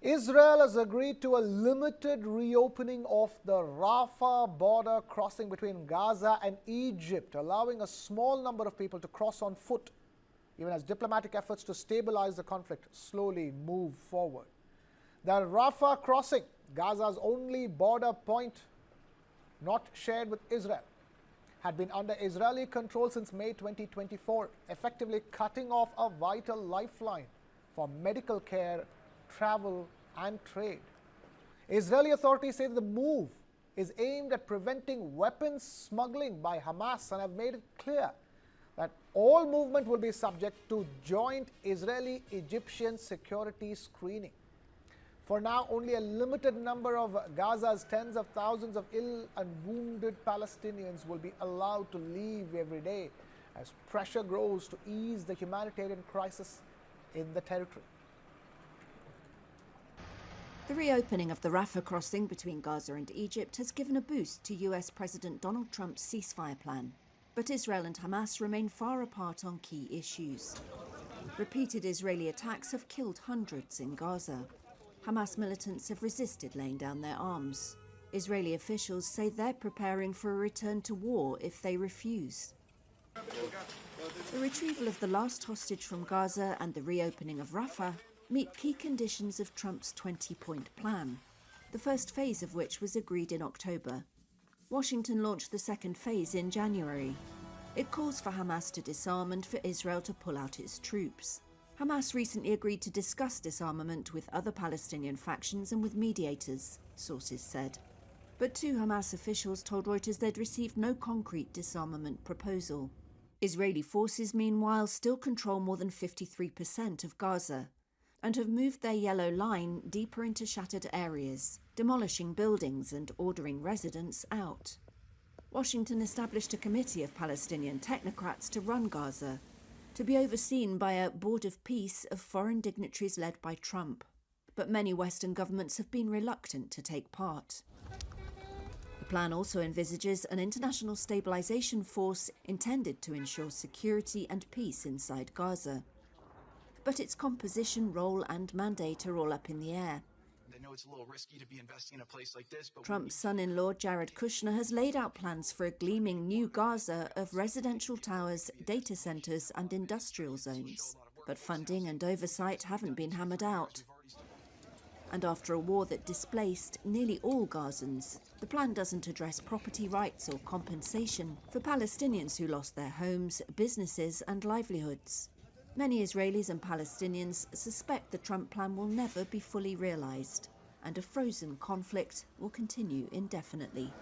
Israel has agreed to a limited reopening of the Rafah border crossing between Gaza and Egypt, allowing a small number of people to cross on foot, even as diplomatic efforts to stabilize the conflict slowly move forward. The Rafah crossing, Gaza's only border point not shared with Israel, had been under Israeli control since May 2024, effectively cutting off a vital lifeline for medical care, travel and trade. Israeli authorities say that the move is aimed at preventing weapons smuggling by Hamas and have made it clear that all movement will be subject to joint Israeli-Egyptian security screening. For now, only a limited number of Gaza's tens of thousands of ill and wounded Palestinians will be allowed to leave every day as pressure grows to ease the humanitarian crisis in the territory. The reopening of the Rafah crossing between Gaza and Egypt has given a boost to US President Donald Trump's ceasefire plan. But Israel and Hamas remain far apart on key issues. Repeated Israeli attacks have killed hundreds in Gaza. Hamas militants have resisted laying down their arms. Israeli officials say they're preparing for a return to war if they refuse. The retrieval of the last hostage from Gaza and the reopening of Rafah meet key conditions of Trump's 20-point plan, the first phase of which was agreed in October. Washington launched the second phase in January. It calls for Hamas to disarm and for Israel to pull out its troops. Hamas recently agreed to discuss disarmament with other Palestinian factions and with mediators, sources said. But two Hamas officials told Reuters they'd received no concrete disarmament proposal. Israeli forces, meanwhile, still control more than 53% of Gaza and have moved their yellow line deeper into shattered areas, demolishing buildings and ordering residents out. Washington established a committee of Palestinian technocrats to run Gaza, to be overseen by a board of peace of foreign dignitaries led by Trump. But many Western governments have been reluctant to take part. The plan also envisages an international stabilisation force intended to ensure security and peace inside Gaza. But its composition, role and mandate are all up in the air. I know it's a little risky to be investing in a place like this, but Trump's son-in-law Jared Kushner has laid out plans for a gleaming new Gaza of residential towers, data centres and industrial zones. But funding and oversight haven't been hammered out. And after a war that displaced nearly all Gazans, the plan doesn't address property rights or compensation for Palestinians who lost their homes, businesses and livelihoods. Many Israelis and Palestinians suspect the Trump plan will never be fully realised, and a frozen conflict will continue indefinitely.